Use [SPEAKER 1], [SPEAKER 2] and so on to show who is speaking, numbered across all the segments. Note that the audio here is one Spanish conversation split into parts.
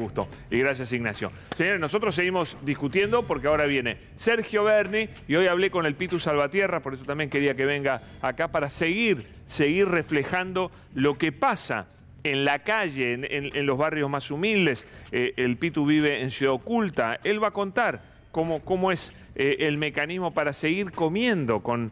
[SPEAKER 1] gustó. Y gracias, Ignacio. Señores, nosotros seguimos discutiendo porque ahora viene Sergio Berni y hoy hablé con el Pitu Salvatierra, por eso también quería que venga acá para seguir reflejando lo que pasa en la calle, en los barrios más humildes. El Pitu vive en Ciudad Oculta. Él va a contar cómo es el mecanismo para seguir comiendo con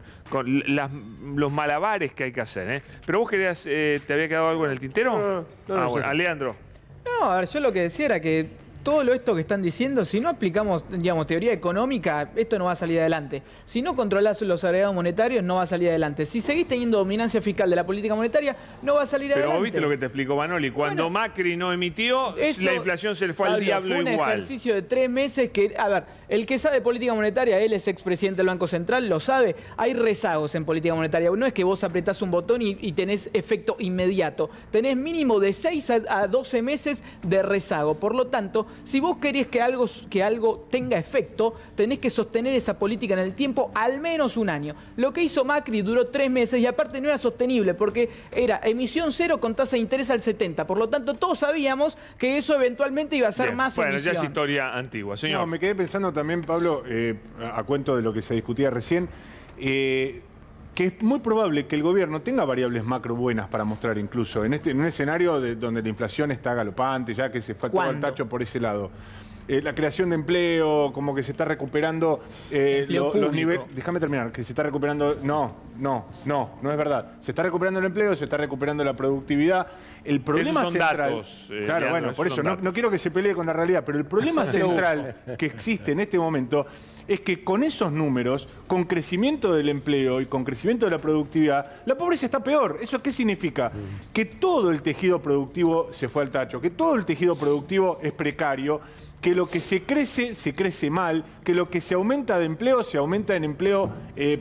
[SPEAKER 1] los malabares que hay que hacer. Pero vos querías, ¿te había quedado algo en el tintero?
[SPEAKER 2] No,
[SPEAKER 1] Bueno, Leandro.
[SPEAKER 3] No, a ver, yo lo que decía era que todo esto que están diciendo, si no aplicamos, digamos, teoría económica, esto no va a salir adelante. Si no controlás los agregados monetarios, no va a salir adelante. Si seguís teniendo dominancia fiscal de la política monetaria, no va a salir adelante.
[SPEAKER 1] Pero vos viste lo que te explicó Manoli. Cuando Macri no emitió, la inflación se le fue al diablo igual.
[SPEAKER 3] Fue un ejercicio de 3 meses que, a ver, el que sabe política monetaria, él es expresidente del Banco Central, lo sabe. Hay rezagos en política monetaria. No es que vos apretás un botón y tenés efecto inmediato. Tenés mínimo de 6 a 12 meses de rezago. Por lo tanto, si vos querés que algo tenga efecto, tenés que sostener esa política en el tiempo al menos un año. Lo que hizo Macri duró 3 meses y aparte no era sostenible porque era emisión cero con tasa de interés al 70. Por lo tanto, todos sabíamos que eso eventualmente iba a ser más emisión.
[SPEAKER 1] Bueno, ya es historia antigua. Señor.
[SPEAKER 2] No, me quedé pensando también, Pablo, a cuento de lo que se discutía recién, que es muy probable que el gobierno tenga variables macro buenas para mostrar incluso en un escenario donde la inflación está galopante, ya que se fue todo el tacho por ese lado. La creación de empleo, como que se está recuperando los niveles... Déjame terminar, que se está recuperando... No es verdad. Se está recuperando el empleo, se está recuperando la productividad. El problema
[SPEAKER 1] esos son
[SPEAKER 2] central...
[SPEAKER 1] datos,
[SPEAKER 2] claro, bueno, por eso, no quiero que se pelee con la realidad, pero el problema central que existe en este momento es que con esos números, con crecimiento del empleo y con crecimiento de la productividad, la pobreza está peor. ¿Eso qué significa? Que todo el tejido productivo se fue al tacho, que todo el tejido productivo es precario, que lo que se crece mal, que lo que se aumenta de empleo, se aumenta en empleo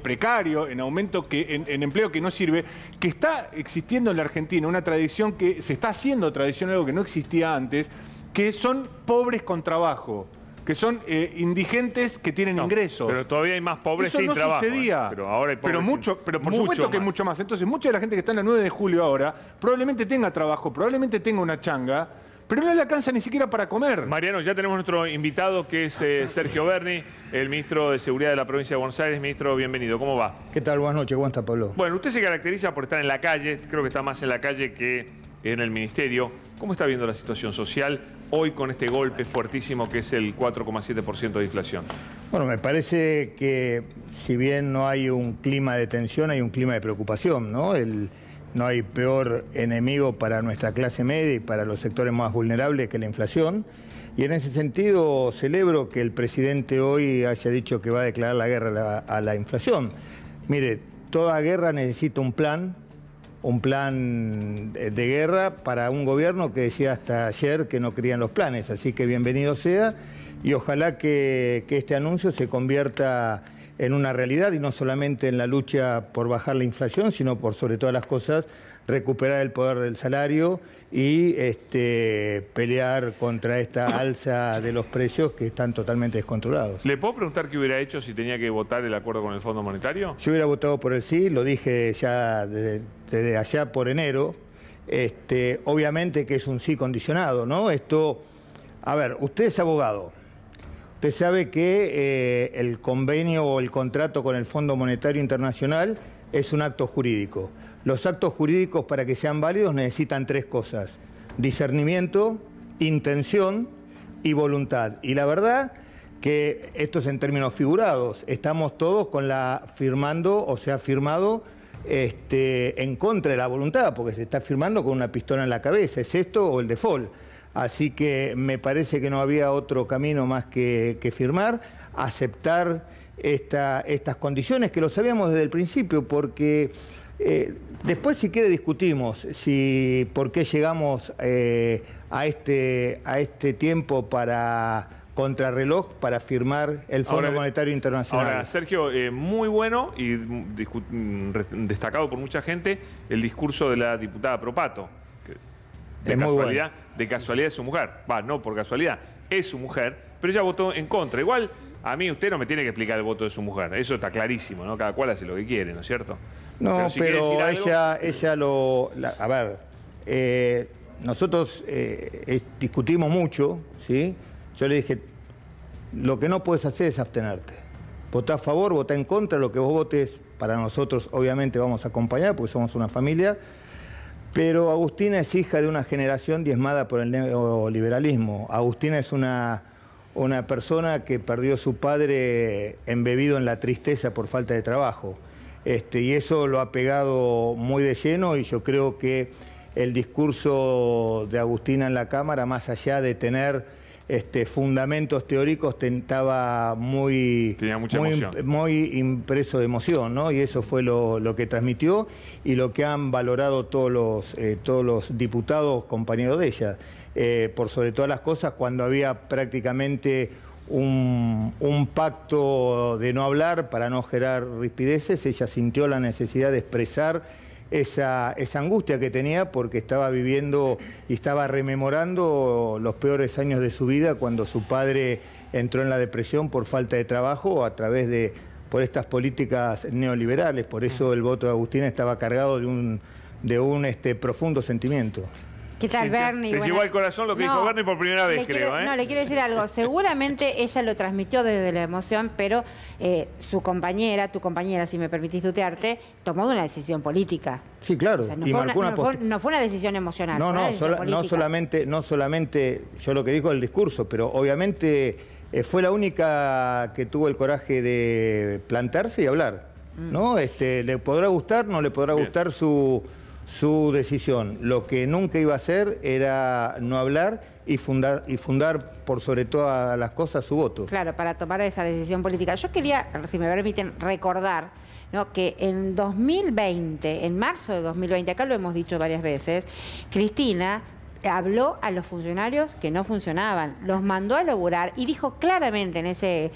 [SPEAKER 2] precario, en empleo que no sirve, que está existiendo en la Argentina una tradición que se está haciendo tradición, algo que no existía antes, que son pobres con trabajo, que son indigentes que tienen ingresos.
[SPEAKER 1] Pero todavía hay más pobres sin trabajo.
[SPEAKER 2] Eso no sucedía.
[SPEAKER 1] Pero ahora hay pobres
[SPEAKER 2] pero por supuesto que es mucho más. Entonces, mucha de la gente que está en la 9 de julio ahora probablemente tenga trabajo, probablemente tenga una changa, pero no le alcanza ni siquiera para comer.
[SPEAKER 1] Mariano, ya tenemos nuestro invitado que es Sergio Berni, el ministro de Seguridad de la provincia de Buenos Aires. Ministro, bienvenido. ¿Cómo va?
[SPEAKER 4] ¿Qué tal? Buenas noches. ¿Cómo está, Pablo?
[SPEAKER 1] Bueno, usted se caracteriza por estar en la calle. Creo que está más en la calle que en el ministerio. ¿Cómo está viendo la situación social hoy con este golpe fuertísimo que es el 4,7% de inflación?
[SPEAKER 4] Bueno, me parece que si bien no hay un clima de tensión, hay un clima de preocupación, ¿no? No hay peor enemigo para nuestra clase media y para los sectores más vulnerables que la inflación. Y en ese sentido celebro que el presidente hoy haya dicho que va a declarar la guerra a la inflación. Mire, toda guerra necesita un plan de guerra para un gobierno que decía hasta ayer que no creían los planes. Así que bienvenido sea y ojalá que este anuncio se convierta en una realidad y no solamente en la lucha por bajar la inflación, sino por sobre todas las cosas recuperar el poder del salario y pelear contra esta alza de los precios que están totalmente descontrolados.
[SPEAKER 1] ¿Le puedo preguntar qué hubiera hecho si tenía que votar el acuerdo con el Fondo Monetario?
[SPEAKER 4] Yo hubiera votado por el sí, lo dije ya desde allá por enero. Obviamente que es un sí condicionado, ¿no? A ver, usted es abogado. Usted sabe que el convenio o el contrato con el Fondo Monetario Internacional es un acto jurídico. Los actos jurídicos, para que sean válidos, necesitan 3 cosas: discernimiento, intención y voluntad. Y la verdad que esto es en términos figurados. Estamos todos firmando, o se ha firmado en contra de la voluntad, porque se está firmando con una pistola en la cabeza. ¿Es esto o el default? Así que me parece que no había otro camino más que firmar, aceptar estas condiciones que lo sabíamos desde el principio, porque después si quiere discutimos por qué llegamos a este tiempo contrarreloj para firmar el Fondo Monetario Internacional.
[SPEAKER 1] Ahora, Sergio, muy bueno y destacado por mucha gente el discurso de la diputada Propato. De casualidad es su mujer. No por casualidad, es su mujer, pero ella votó en contra. Igual, a mí usted no me tiene que explicar el voto de su mujer. Eso está clarísimo, ¿no? Cada cual hace lo que quiere, ¿no es cierto?
[SPEAKER 4] No, pero ella nosotros discutimos mucho, ¿sí? Yo le dije, lo que no puedes hacer es abstenerte. Votá a favor, votá en contra, lo que vos votes, para nosotros obviamente vamos a acompañar, porque somos una familia. Pero Agustina es hija de una generación diezmada por el neoliberalismo. Agustina es una persona que perdió a su padre embebido en la tristeza por falta de trabajo. Y eso lo ha pegado muy de lleno, y yo creo que el discurso de Agustina en la Cámara, más allá de tener fundamentos teóricos, estaba muy impreso de emoción, ¿no? Y eso fue lo que transmitió y lo que han valorado todos los diputados, compañeros de ella. Por sobre todas las cosas, cuando había prácticamente un pacto de no hablar para no generar rispideces, ella sintió la necesidad de expresar esa angustia que tenía, porque estaba viviendo y estaba rememorando los peores años de su vida, cuando su padre entró en la depresión por falta de trabajo por estas políticas neoliberales. Por eso el voto de Agustina estaba cargado de un profundo sentimiento.
[SPEAKER 5] ¿Qué tal, Bernie?
[SPEAKER 1] Te llegó al corazón lo que dijo Bernie por primera vez, creo.
[SPEAKER 5] No, le quiero decir algo. Seguramente ella lo transmitió desde la emoción, pero tu compañera, si me permitís tutearte, tomó una decisión política.
[SPEAKER 4] Sí, claro.
[SPEAKER 5] O sea, no fue una decisión emocional. No solamente yo lo que dijo el discurso, pero obviamente fue la única que tuvo el coraje de plantarse y hablar, ¿no? Le podrá gustar, no le podrá gustar su decisión. Lo que nunca iba a hacer era no hablar y fundar por sobre todas las cosas su voto. Claro, para tomar esa decisión política. Yo quería, si me permiten, recordar, ¿no?, que en 2020, en marzo de 2020, acá lo hemos dicho varias veces, Cristina habló a los funcionarios que no funcionaban, los mandó a laburar y dijo claramente en ese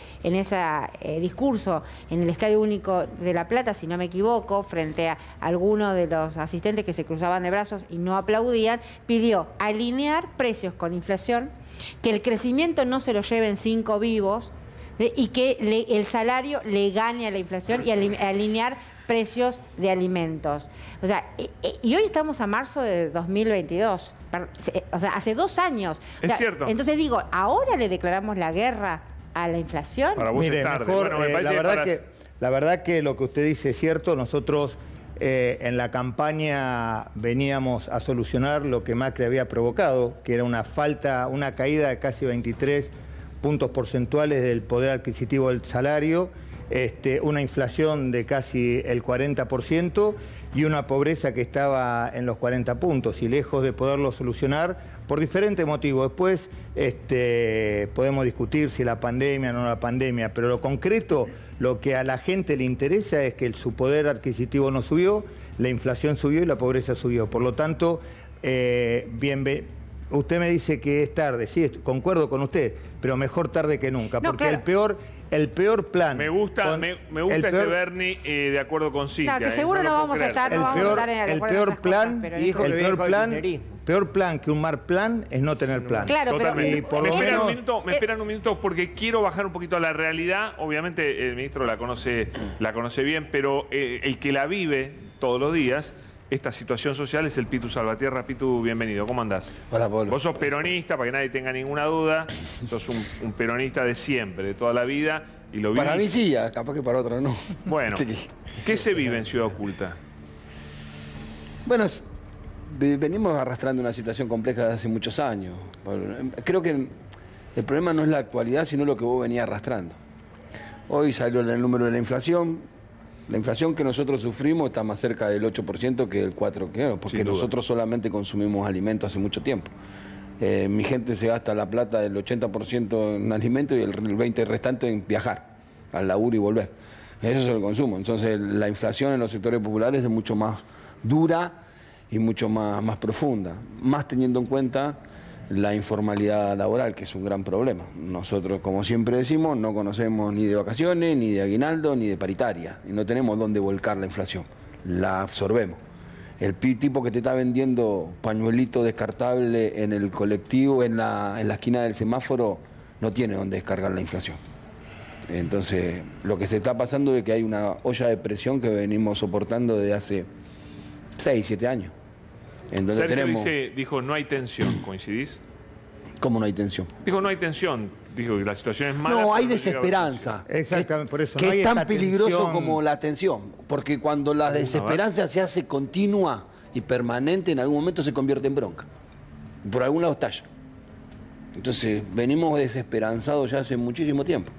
[SPEAKER 5] discurso en el Estadio Único de La Plata, si no me equivoco, frente a algunos de los asistentes que se cruzaban de brazos y no aplaudían, pidió alinear precios con inflación, que el crecimiento no se lo lleven 5 vivos y que el salario le gane a la inflación y alinear precios de alimentos. O sea, y hoy estamos a marzo de 2022. O sea, hace 2 años.
[SPEAKER 1] Es cierto.
[SPEAKER 5] Entonces digo, ¿ahora le declaramos la guerra a la inflación?
[SPEAKER 1] Para vos es tarde.
[SPEAKER 4] Mejor, bueno, me parece la verdad que lo que usted dice es cierto. Nosotros en la campaña veníamos a solucionar lo que Macri había provocado, que era una caída de casi 23 puntos porcentuales del poder adquisitivo del salario, una inflación de casi el 40% y una pobreza que estaba en los 40 puntos, y lejos de poderlo solucionar por diferentes motivos. Después podemos discutir si la pandemia o no la pandemia, pero lo concreto, lo que a la gente le interesa es que su poder adquisitivo no subió, la inflación subió y la pobreza subió. Por lo tanto, usted me dice que es tarde, sí, concuerdo con usted, pero mejor tarde que nunca, porque claro, el peor plan...
[SPEAKER 1] Me gusta Bernie de acuerdo con Cintia.
[SPEAKER 5] Claro, que seguro no vamos a estar de acuerdo en
[SPEAKER 4] el peor plan que un mal plan es no tener plan.
[SPEAKER 5] Claro,
[SPEAKER 1] totalmente.
[SPEAKER 5] Pero
[SPEAKER 1] me esperan un minuto porque quiero bajar un poquito a la realidad. Obviamente el ministro la conoce bien, pero el que la vive todos los días, esta situación social, es el Pitu Salvatierra. Pitu, bienvenido. ¿Cómo andás?
[SPEAKER 6] Hola, Pablo.
[SPEAKER 1] Vos sos peronista, para que nadie tenga ninguna duda. Sos un peronista de siempre, de toda la vida. Y lo vivís.
[SPEAKER 6] Para mí sí, capaz que para otro no.
[SPEAKER 1] Bueno, ¿qué se vive en Ciudad Oculta?
[SPEAKER 6] Bueno, venimos arrastrando una situación compleja desde hace muchos años. Creo que el problema no es la actualidad, sino lo que vos venías arrastrando. Hoy salió el número de la inflación. La inflación que nosotros sufrimos está más cerca del 8% que del 4%, porque nosotros solamente consumimos alimentos hace mucho tiempo. Mi gente se gasta la plata del 80% en alimentos y el 20% restante en viajar, al laburo y volver. Eso es el consumo. Entonces la inflación en los sectores populares es mucho más dura y mucho más profunda, más teniendo en cuenta la informalidad laboral, que es un gran problema. Nosotros, como siempre decimos, no conocemos ni de vacaciones, ni de aguinaldo, ni de paritaria, y no tenemos dónde volcar la inflación, la absorbemos. El tipo que te está vendiendo pañuelito descartable en el colectivo, en la esquina del semáforo, no tiene dónde descargar la inflación. Entonces, lo que se está pasando es que hay una olla de presión que venimos soportando desde hace 6, 7 años. en donde
[SPEAKER 1] Sergio
[SPEAKER 6] tenemos...
[SPEAKER 1] dijo no hay tensión, ¿coincidís?
[SPEAKER 6] ¿Cómo no hay tensión?
[SPEAKER 1] Dijo no hay tensión, dijo que la situación es mala.
[SPEAKER 6] No, hay
[SPEAKER 1] pero llega a haber
[SPEAKER 6] desesperanza.
[SPEAKER 4] Exactamente, por eso.
[SPEAKER 6] Que
[SPEAKER 4] no hay
[SPEAKER 6] es tan
[SPEAKER 4] esa
[SPEAKER 6] peligroso
[SPEAKER 4] tensión.
[SPEAKER 6] como la tensión. Porque cuando la desesperanza se hace continua y permanente, en algún momento se convierte en bronca. Por algún lado estalla. Entonces, venimos desesperanzados ya hace muchísimo tiempo.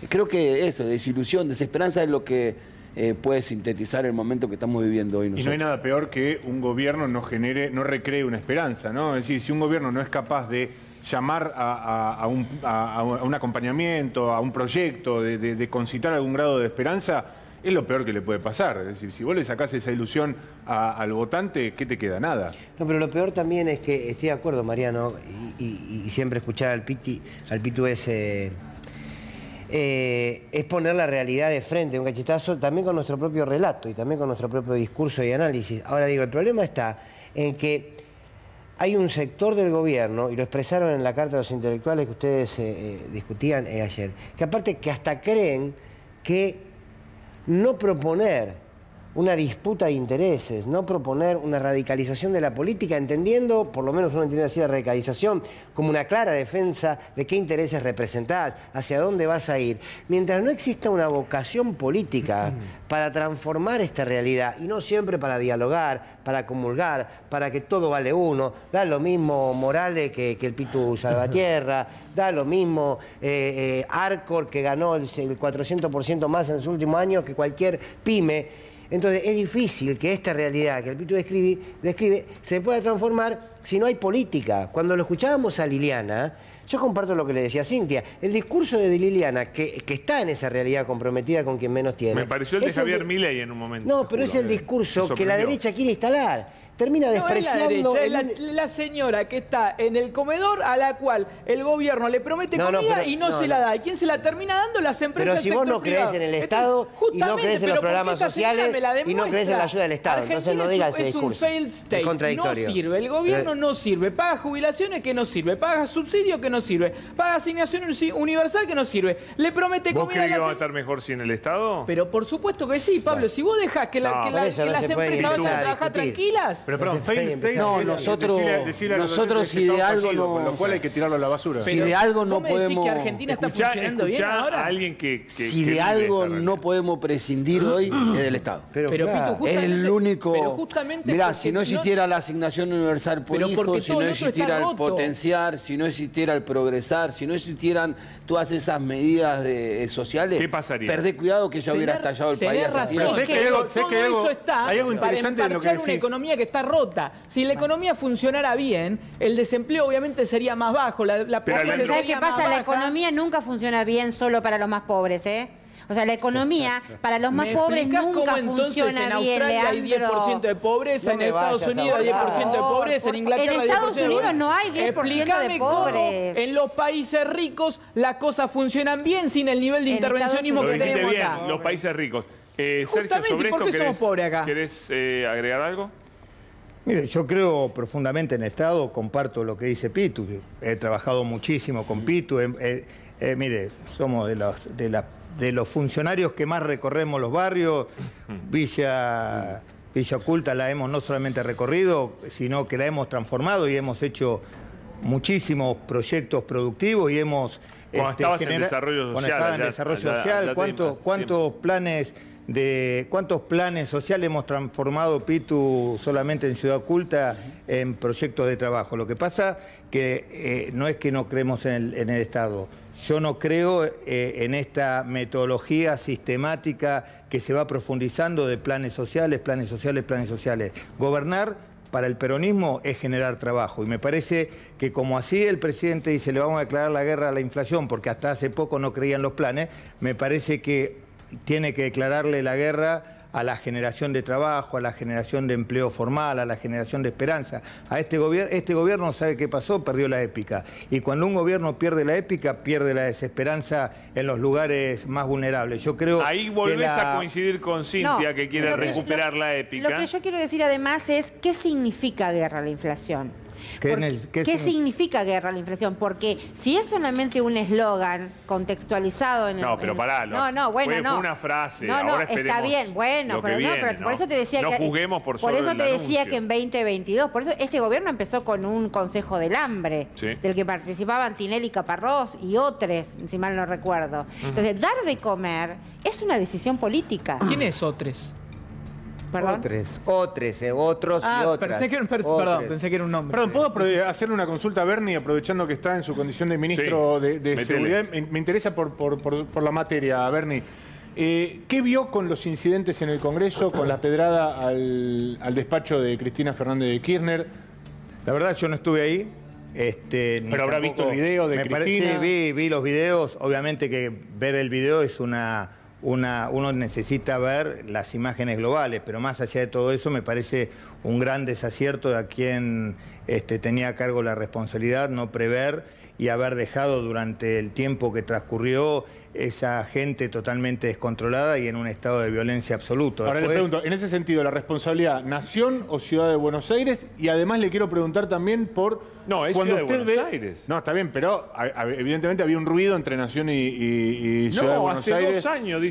[SPEAKER 6] Creo que eso, desilusión, desesperanza es lo que puede sintetizar el momento que estamos viviendo hoy nosotros.
[SPEAKER 2] Y no hay nada peor que un gobierno no recree una esperanza, ¿no? Es decir, si un gobierno no es capaz de llamar a un acompañamiento, a un proyecto, de concitar algún grado de esperanza, es lo peor que le puede pasar. Es decir, si vos le sacás esa ilusión al votante, ¿qué te queda? Nada.
[SPEAKER 7] No, pero lo peor también es que, estoy de acuerdo, Mariano, y siempre escuchar al Pitu es poner la realidad de frente, un cachetazo, también con nuestro propio relato y también con nuestro propio discurso y análisis. Ahora digo, el problema está en que hay un sector del gobierno, y lo expresaron en la Carta de los Intelectuales que ustedes discutían ayer, que aparte que hasta creen que no proponer una disputa de intereses, no proponer una radicalización de la política, entendiendo, por lo menos uno entiende así la radicalización, como una clara defensa de qué intereses representás, hacia dónde vas a ir. Mientras no exista una vocación política para transformar esta realidad, y no siempre para dialogar, para comulgar, para que todo vale uno, da lo mismo Morales que el Pitu Salvatierra, da lo mismo Arcor, que ganó el 400% más en los últimos años que cualquier pyme. Entonces es difícil que esta realidad que el Pitu describe se pueda transformar si no hay política. Cuando lo escuchábamos a Liliana, yo comparto lo que le decía Cintia, el discurso de Liliana, que está en esa realidad comprometida con quien menos tiene.
[SPEAKER 1] Me pareció el de Javier Milei en un momento.
[SPEAKER 7] No, pero es el discurso que la derecha quiere instalar. Termina despreciando...
[SPEAKER 3] No es la derecha, es la señora que está en el comedor a la cual el gobierno le promete comida y no se la da. ¿Y quién se la termina dando? Las empresas.
[SPEAKER 7] Pero si vos no crees en el Estado y no crees en los programas sociales y no crees en la ayuda del Estado, entonces no digas ese discurso.
[SPEAKER 3] Es un failed state,
[SPEAKER 7] es contradictorio.
[SPEAKER 3] no sirve. El gobierno no sirve. Paga jubilaciones que no sirve. Paga subsidio que no sirve. Paga asignación universal que no sirve. Le promete comida.
[SPEAKER 1] ¿Vos crees que vamos a estar mejor sin el Estado?
[SPEAKER 3] Pero por supuesto que sí, Pablo. Si vos dejás que las empresas vayan a trabajar tranquilas...
[SPEAKER 2] Pero perdón,
[SPEAKER 6] no, nosotros si de algo no...
[SPEAKER 2] Con lo cual hay que tirarlo a la basura.
[SPEAKER 6] Si de algo no podemos...
[SPEAKER 3] que Argentina está funcionando bien ahora.
[SPEAKER 1] A alguien que
[SPEAKER 6] si de algo no podemos prescindir hoy es del Estado.
[SPEAKER 3] Pero claro,
[SPEAKER 6] es el único...
[SPEAKER 3] Pero justamente
[SPEAKER 6] mirá, si no existiera la asignación universal por hijo, si no existiera el potenciar, si no existiera el progresar, si no existieran todas esas medidas sociales...
[SPEAKER 1] ¿Qué pasaría?
[SPEAKER 6] Perdé cuidado que ya hubiera estallado el país.
[SPEAKER 3] Razón, eso está
[SPEAKER 2] hay algo interesante
[SPEAKER 3] para
[SPEAKER 2] en lo que
[SPEAKER 3] emparchar una economía que está rota. Si la economía funcionara bien, el desempleo obviamente sería más bajo.
[SPEAKER 8] ¿Sabes qué pasa? La economía nunca funciona bien solo para los más pobres, ¿eh? O sea, la economía para los más pobres nunca funciona bien, Leandro.
[SPEAKER 3] En Australia hay 10% de pobreza, en Estados Unidos hay 10% de pobreza, en Inglaterra hay 10% de pobreza.
[SPEAKER 8] En Estados Unidos no hay 10% de pobres.
[SPEAKER 3] En los países ricos las cosas funcionan bien sin el nivel de intervencionismo que tenemos
[SPEAKER 1] bien,
[SPEAKER 3] acá.
[SPEAKER 1] los países ricos. Sergio, sobre
[SPEAKER 3] ¿por qué
[SPEAKER 1] esto
[SPEAKER 3] somos pobres acá?
[SPEAKER 1] ¿Querés agregar algo?
[SPEAKER 4] Mire, yo creo profundamente en el Estado, comparto lo que dice Pitu, he trabajado muchísimo con Pitu, mire, somos de los funcionarios que más recorremos los barrios, Villa Oculta la hemos no solamente recorrido, sino que la hemos transformado y hemos hecho muchísimos proyectos productivos y hemos...
[SPEAKER 1] Cuando estabas en desarrollo social.
[SPEAKER 4] Cuando estaba en desarrollo social, ¿cuántos planes sociales hemos transformado, Pitu, solamente en Ciudad Oculta en proyectos de trabajo? Lo que pasa que no es que no creemos en el Estado. Yo no creo en esta metodología sistemática que se va profundizando de planes sociales, planes sociales, planes sociales. Gobernar para el peronismo es generar trabajo. Y me parece que como así el presidente dice, le vamos a declarar la guerra a la inflación porque hasta hace poco no creían los planes, me parece que tiene que declararle la guerra a la generación de trabajo, a la generación de empleo formal, a la generación de esperanza. A este gobierno, ¿sabe qué pasó? Perdió la épica. Y cuando un gobierno pierde la épica, pierde la desesperanza en los lugares más vulnerables. Yo creo
[SPEAKER 1] ahí volvés a coincidir con Cintia, que quiere recuperar la épica.
[SPEAKER 8] Lo que yo quiero decir además es, ¿qué significa guerra a la inflación? ¿Qué significa guerra a la inflación? Porque si es solamente un eslogan contextualizado en el...
[SPEAKER 1] No, pero pará. Fue una frase. Ahora
[SPEAKER 8] está bien, bueno, pero por eso te decía
[SPEAKER 1] no
[SPEAKER 8] que...
[SPEAKER 1] juguemos por
[SPEAKER 8] Por eso te decía
[SPEAKER 1] anuncio.
[SPEAKER 8] que en 2022... Por eso este gobierno empezó con un Consejo del Hambre, del que participaban Tinelli, Caparrós y otros, si mal no recuerdo. Entonces, dar de comer es una decisión política.
[SPEAKER 3] ¿Quién es otros?
[SPEAKER 8] ¿Perdón?
[SPEAKER 7] Otros y otras.
[SPEAKER 3] Pensé que era un nombre.
[SPEAKER 2] Perdón, ¿puedo hacerle una consulta a Bernie, aprovechando que está en su condición de ministro de Seguridad? Me interesa por la materia, Bernie. ¿Qué vio con los incidentes en el Congreso, con la pedrada al despacho de Cristina Fernández de Kirchner?
[SPEAKER 4] La verdad, yo no estuve ahí.
[SPEAKER 2] Pero habrá visto el video de Cristina.
[SPEAKER 4] Vi los videos. Obviamente que ver el video es uno necesita ver las imágenes globales, pero más allá de todo eso me parece un gran desacierto de a quien tenía a cargo la responsabilidad no prever y haber dejado durante el tiempo que transcurrió esa gente totalmente descontrolada y en un estado de violencia absoluto.
[SPEAKER 2] Ahora le pregunto, en ese sentido, ¿la responsabilidad Nación o Ciudad de Buenos Aires? Y además le quiero preguntar también por...
[SPEAKER 1] No, es Ciudad de Buenos Aires.
[SPEAKER 2] No, está bien, pero evidentemente había un ruido entre Nación y Ciudad de Buenos Aires.
[SPEAKER 1] No, hace 2 años,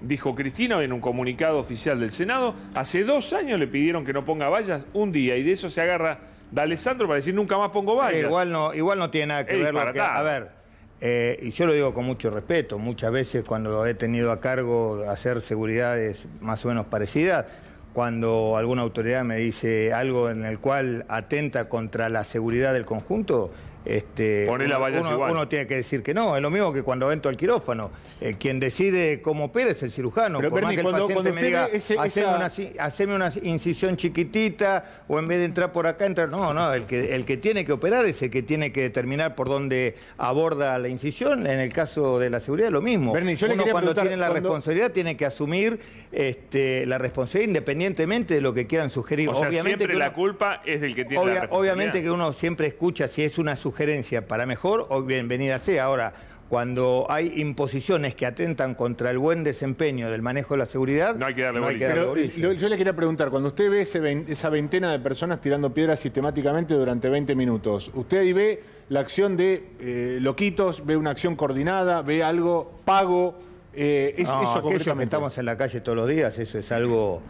[SPEAKER 1] dijo Cristina en un comunicado oficial del Senado, hace 2 años le pidieron que no ponga vallas un día y de eso se agarra D'Alessandro para decir nunca más pongo vallas.
[SPEAKER 4] Igual no tiene nada que ver. A ver, y yo lo digo con mucho respeto, muchas veces cuando he tenido a cargo hacer seguridades más o menos parecidas, cuando alguna autoridad me dice algo en el cual atenta contra la seguridad del conjunto, uno tiene que decir que no. Es lo mismo que cuando entro al quirófano. Quien decide cómo opera es el cirujano.
[SPEAKER 2] Pero,
[SPEAKER 4] por
[SPEAKER 2] Bernie,
[SPEAKER 4] más que el paciente me diga,
[SPEAKER 2] haceme
[SPEAKER 4] una incisión chiquitita, o en vez de entrar por acá, entrar... No, el que tiene que operar es el que tiene que determinar por dónde aborda la incisión. En el caso de la seguridad es lo mismo.
[SPEAKER 2] Bernie,
[SPEAKER 4] uno cuando tiene la responsabilidad tiene que asumir la responsabilidad independientemente de lo que quieran sugerir.
[SPEAKER 1] O sea, obviamente siempre la culpa es del que tiene la responsabilidad.
[SPEAKER 4] Obviamente que uno siempre escucha si es una sugerencia para mejor o bienvenida sea. Ahora, cuando hay imposiciones que atentan contra el buen desempeño del manejo de la seguridad,
[SPEAKER 1] no hay que darle bolilla.
[SPEAKER 2] Yo le quería preguntar, cuando usted ve esa veintena de personas tirando piedras sistemáticamente durante 20 minutos, ¿usted ahí ve la acción de loquitos, ve una acción coordinada, ve algo pago?
[SPEAKER 4] Aquellos que estamos en la calle todos los días, eso es algo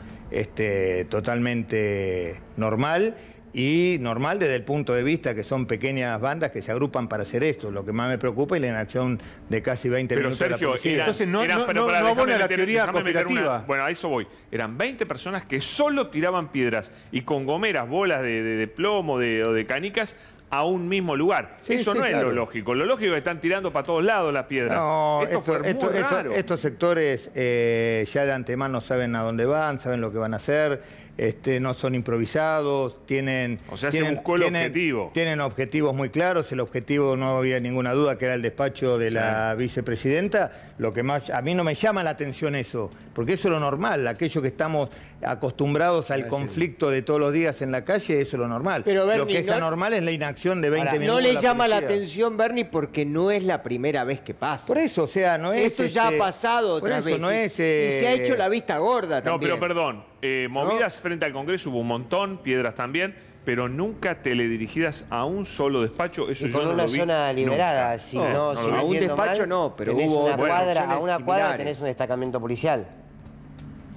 [SPEAKER 4] totalmente normal. Y normal desde el punto de vista que son pequeñas bandas que se agrupan para hacer esto. Lo que más me preocupa es la inacción de casi 20 minutos
[SPEAKER 1] Sergio,
[SPEAKER 4] de la policía.
[SPEAKER 2] Entonces no abona la teoría cooperativa.
[SPEAKER 1] Bueno, a eso voy. Eran 20 personas que solo tiraban piedras y con gomeras, bolas de plomo o de canicas a un mismo lugar. Eso no es lo lógico. Lo lógico es que están tirando para todos lados las piedras.
[SPEAKER 4] No, estos sectores ya de antemano saben a dónde van, saben lo que van a hacer. No son improvisados, tienen...
[SPEAKER 1] O sea, se buscó el objetivo.
[SPEAKER 4] Tienen objetivos muy claros. El objetivo, no había ninguna duda, que era el despacho de la vicepresidenta. Lo que más... A mí no me llama la atención eso, porque eso es lo normal. Aquello que estamos acostumbrados al conflicto de todos los días en la calle, eso es lo normal.
[SPEAKER 7] Pero, Bernie,
[SPEAKER 4] lo que es anormal es la inacción de 20 minutos.
[SPEAKER 7] No le llama la atención, Bernie, porque no es la primera vez que pasa.
[SPEAKER 4] Por eso, o sea, no es...
[SPEAKER 7] Esto ya ha pasado otras veces.
[SPEAKER 4] No es,
[SPEAKER 7] y se ha hecho la vista gorda también.
[SPEAKER 1] No, pero perdón. Movidas frente al Congreso hubo un montón, piedras también, pero nunca teledirigidas a un solo despacho. Eso
[SPEAKER 7] y con una zona liberada,
[SPEAKER 1] nunca.
[SPEAKER 7] Si a un
[SPEAKER 1] despacho
[SPEAKER 7] mal,
[SPEAKER 1] no,
[SPEAKER 7] pero hubo a una cuadra tenés un destacamento policial.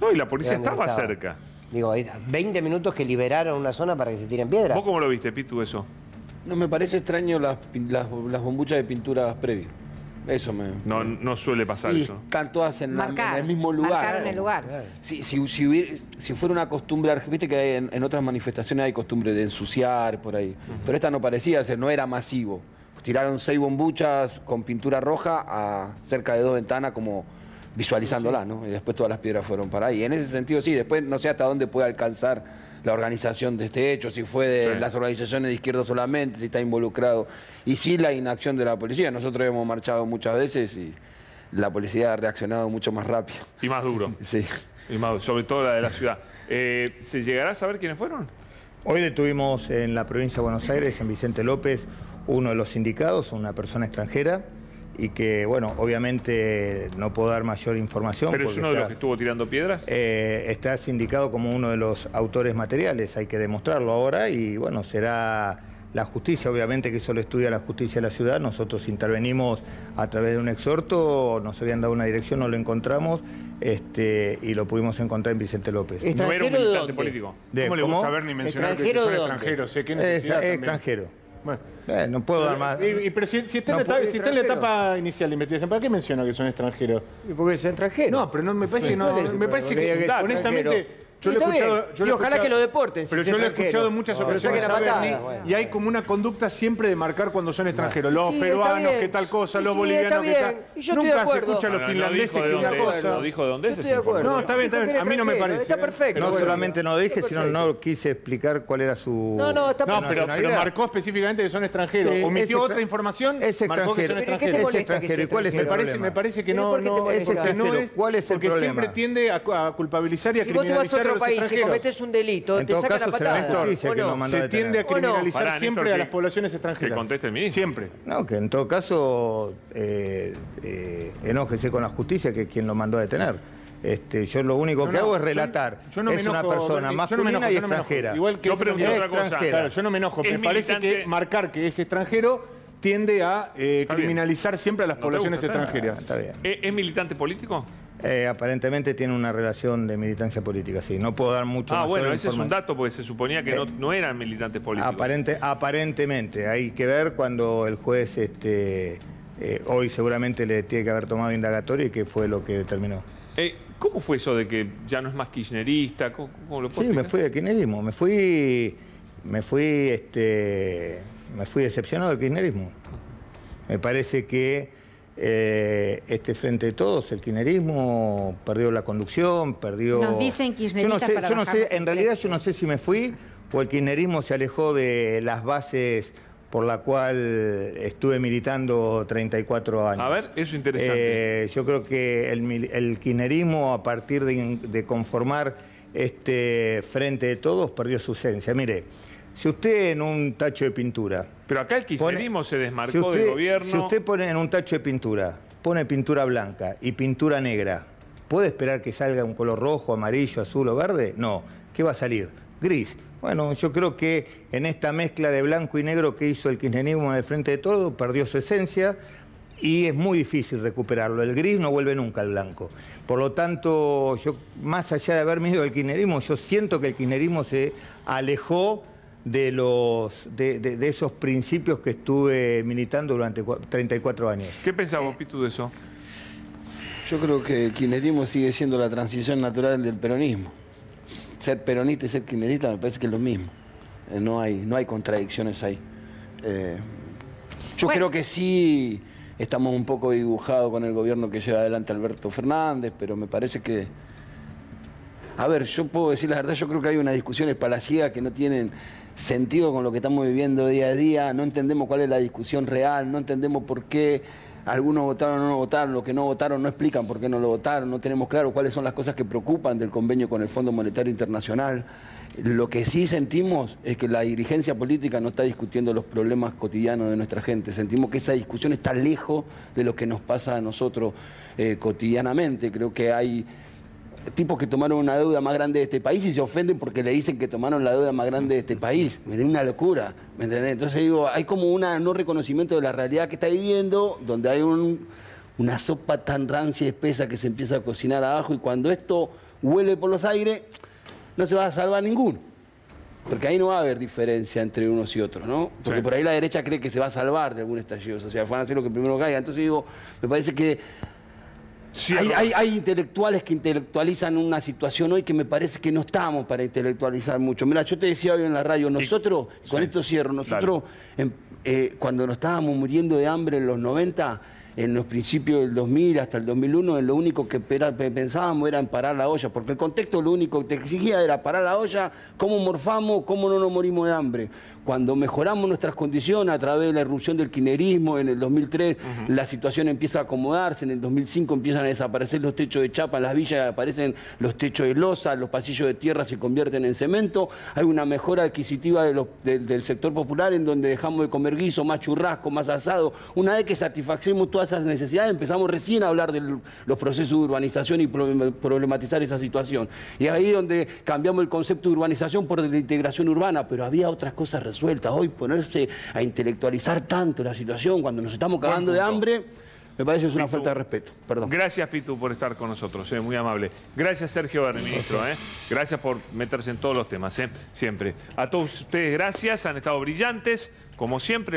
[SPEAKER 1] No, y la policía estaba cerca.
[SPEAKER 7] Digo, 20 minutos que liberaron una zona para que se tiren piedras.
[SPEAKER 1] ¿Vos cómo lo viste, Pitu, eso?
[SPEAKER 6] No, me parece extraño las bombuchas de pintura previas. Eso me...
[SPEAKER 1] No suele pasar eso.
[SPEAKER 6] Están todas en el mismo lugar.
[SPEAKER 8] Marcaron el lugar.
[SPEAKER 6] Si fuera una costumbre, viste que en otras manifestaciones hay costumbre de ensuciar por ahí. Pero esta no parecía ser, no era masivo. Tiraron 6 bombuchas con pintura roja a cerca de 2 ventanas como visualizándolas, ¿no? Y después todas las piedras fueron para ahí. En ese sentido, sí, después no sé hasta dónde puede alcanzar la organización de este hecho, si fue de las organizaciones de izquierda solamente, si está involucrado. Y sí la inacción de la policía. Nosotros hemos marchado muchas veces y la policía ha reaccionado mucho más rápido.
[SPEAKER 1] Y más duro.
[SPEAKER 6] Sí.
[SPEAKER 1] Y más, sobre todo la de la ciudad. ¿Se llegará a saber quiénes fueron?
[SPEAKER 4] Hoy detuvimos en la provincia de Buenos Aires, en Vicente López, uno de los sindicados, una persona extranjera, y que, bueno, obviamente no puedo dar mayor información.
[SPEAKER 1] ¿Pero es uno de los que estuvo tirando piedras?
[SPEAKER 4] Está sindicado como uno de los autores materiales, hay que demostrarlo ahora y, bueno, será la justicia, obviamente que eso lo estudia la justicia de la ciudad. Nosotros intervenimos a través de un exhorto, nos habían dado una dirección, no lo encontramos y lo pudimos encontrar en Vicente López.
[SPEAKER 1] ¿No era un militante político?
[SPEAKER 2] ¿Cómo le gusta a Bernie mencionar que son extranjeros? ¿Qué necesidad
[SPEAKER 4] es extranjero.
[SPEAKER 2] Bueno.
[SPEAKER 4] No puedo dar más.
[SPEAKER 2] Pero si está en la etapa inicial de investigación, ¿para qué menciona que son extranjeros?
[SPEAKER 7] Porque es extranjero.
[SPEAKER 2] No, pero no me parece, me parece que honestamente. Yo lo he escuchado,
[SPEAKER 7] ojalá que lo deporten.
[SPEAKER 2] Pero yo lo he escuchado en muchas ocasiones a Bernie, y hay como una conducta siempre de marcar cuando son extranjeros. Los peruanos, que tal cosa, los bolivianos, que tal. Nunca se escucha a los finlandeses que una cosa.
[SPEAKER 1] ¿Lo dijo de dónde es?
[SPEAKER 2] No, está bien. A mí no me parece.
[SPEAKER 7] Está perfecto.
[SPEAKER 4] No solamente no lo dije, sino no quise explicar cuál era su.
[SPEAKER 2] No, pero marcó específicamente que son extranjeros. Omitió otra información.
[SPEAKER 4] Es extranjero.
[SPEAKER 7] Es extranjero.
[SPEAKER 4] ¿Y cuál es el problema?
[SPEAKER 2] Me parece que no es
[SPEAKER 4] extranjero. ¿Cuál es el problema?
[SPEAKER 2] Porque siempre tiende a culpabilizar y a criminalizar a los extranjeros.
[SPEAKER 7] Es un delito, te sacan a patada.
[SPEAKER 2] Se tiende a criminalizar siempre a las poblaciones extranjeras.
[SPEAKER 1] Que conteste el ministro.
[SPEAKER 2] Siempre.
[SPEAKER 4] No, que en todo caso enójese con la justicia, que es quien lo mandó a detener. Yo lo único que hago es relatar. Es una persona masculina y extranjera.
[SPEAKER 2] Igual que
[SPEAKER 1] yo pregunto otra cosa.
[SPEAKER 2] Claro, yo no me enojo. Me parece que marcar que es extranjero tiende a criminalizar siempre a las poblaciones extranjeras.
[SPEAKER 4] Está bien.
[SPEAKER 1] ¿Es militante político?
[SPEAKER 4] Aparentemente tiene una relación de militancia política, sí. No puedo dar mucho más.
[SPEAKER 1] Bueno, ese es un dato, porque se suponía que no eran militantes políticos.
[SPEAKER 4] Aparentemente. Hay que ver cuando el juez hoy seguramente le tiene que haber tomado indagatoria y qué fue lo que determinó.
[SPEAKER 1] ¿Cómo fue eso de que ya no es más kirchnerista? ¿Cómo lo
[SPEAKER 4] Sí, me fui del kirchnerismo. Me fui decepcionado del kirchnerismo. Me parece que Frente de Todos, el kirchnerismo, perdió la conducción, perdió...
[SPEAKER 8] Nos dicen kirchneristas
[SPEAKER 4] yo no sé, en realidad yo no sé si me fui o el kirchnerismo se alejó de las bases por la cual estuve militando 34 años.
[SPEAKER 1] A ver, eso es interesante.
[SPEAKER 4] Yo creo que el kirchnerismo, a partir de conformar Frente de Todos, perdió su esencia. Mire, si usted en un tacho de pintura...
[SPEAKER 1] Pero acá el kirchnerismo se desmarcó del gobierno.
[SPEAKER 4] Si usted pone en un tacho de pintura, pone pintura blanca y pintura negra, ¿puede esperar que salga un color rojo, amarillo, azul o verde? No. ¿Qué va a salir? Gris. Bueno, yo creo que en esta mezcla de blanco y negro que hizo el kirchnerismo en el Frente de Todo, perdió su esencia y es muy difícil recuperarlo. El gris no vuelve nunca al blanco. Por lo tanto, yo, más allá de haberme ido del kirchnerismo, yo siento que el kirchnerismo se alejó de esos principios que estuve militando durante 34 años.
[SPEAKER 1] ¿Qué pensás vos, Pitu, de eso?
[SPEAKER 6] Yo creo que el kirchnerismo sigue siendo la transición natural del peronismo. Ser peronista y ser kirchnerista me parece que es lo mismo. No hay contradicciones ahí. Yo creo que sí estamos un poco dibujados con el gobierno que lleva adelante Alberto Fernández, pero me parece que... A ver, yo puedo decir la verdad, yo creo que hay unas discusiones palaciegas que no tienen sentido con lo que estamos viviendo día a día, no entendemos cuál es la discusión real, no entendemos por qué algunos votaron o no votaron, los que no votaron no explican por qué no lo votaron, no tenemos claro cuáles son las cosas que preocupan del convenio con el Fondo Monetario Internacional. Lo que sí sentimos es que la dirigencia política no está discutiendo los problemas cotidianos de nuestra gente, sentimos que esa discusión está lejos de lo que nos pasa a nosotros cotidianamente. Creo que hay tipos que tomaron una deuda más grande de este país y se ofenden porque le dicen que tomaron la deuda más grande de este país. Me da una locura, ¿me entendés? Entonces digo, hay como un no reconocimiento de la realidad que está viviendo, donde hay una sopa tan rancia y espesa que se empieza a cocinar abajo y cuando esto huele por los aires, no se va a salvar ninguno. Porque ahí no va a haber diferencia entre unos y otros, ¿no? Porque por ahí la derecha cree que se va a salvar de algún estallido social, van a hacer lo que primero caiga. Entonces digo, me parece que hay intelectuales que intelectualizan una situación hoy que me parece que no estamos para intelectualizar mucho. Mira, yo te decía hoy en la radio, nosotros, con esto cierro, nosotros cuando nos estábamos muriendo de hambre en los 90, en los principios del 2000 hasta el 2001, lo único que pensábamos era en parar la olla, porque el contexto lo único que te exigía era parar la olla, cómo morfamos, cómo no nos morimos de hambre. Cuando mejoramos nuestras condiciones a través de la irrupción del kirchnerismo en el 2003, la situación empieza a acomodarse, en el 2005 empiezan a desaparecer los techos de chapa, en las villas aparecen los techos de losa, los pasillos de tierra se convierten en cemento, hay una mejora adquisitiva del sector popular en donde dejamos de comer guiso, más churrasco, más asado. Una vez que satisfacemos todas todas esas necesidades, empezamos recién a hablar de los procesos de urbanización y problematizar esa situación. Y ahí donde cambiamos el concepto de urbanización por la integración urbana, pero había otras cosas resueltas. Hoy ponerse a intelectualizar tanto la situación cuando nos estamos cagando de hambre, me parece que es una falta de respeto. Perdón.
[SPEAKER 1] Gracias, Pitu, por estar con nosotros, muy amable. Gracias, Sergio Berni, ministro. Gracias por meterse en todos los temas, siempre. A todos ustedes, gracias, han estado brillantes, como siempre.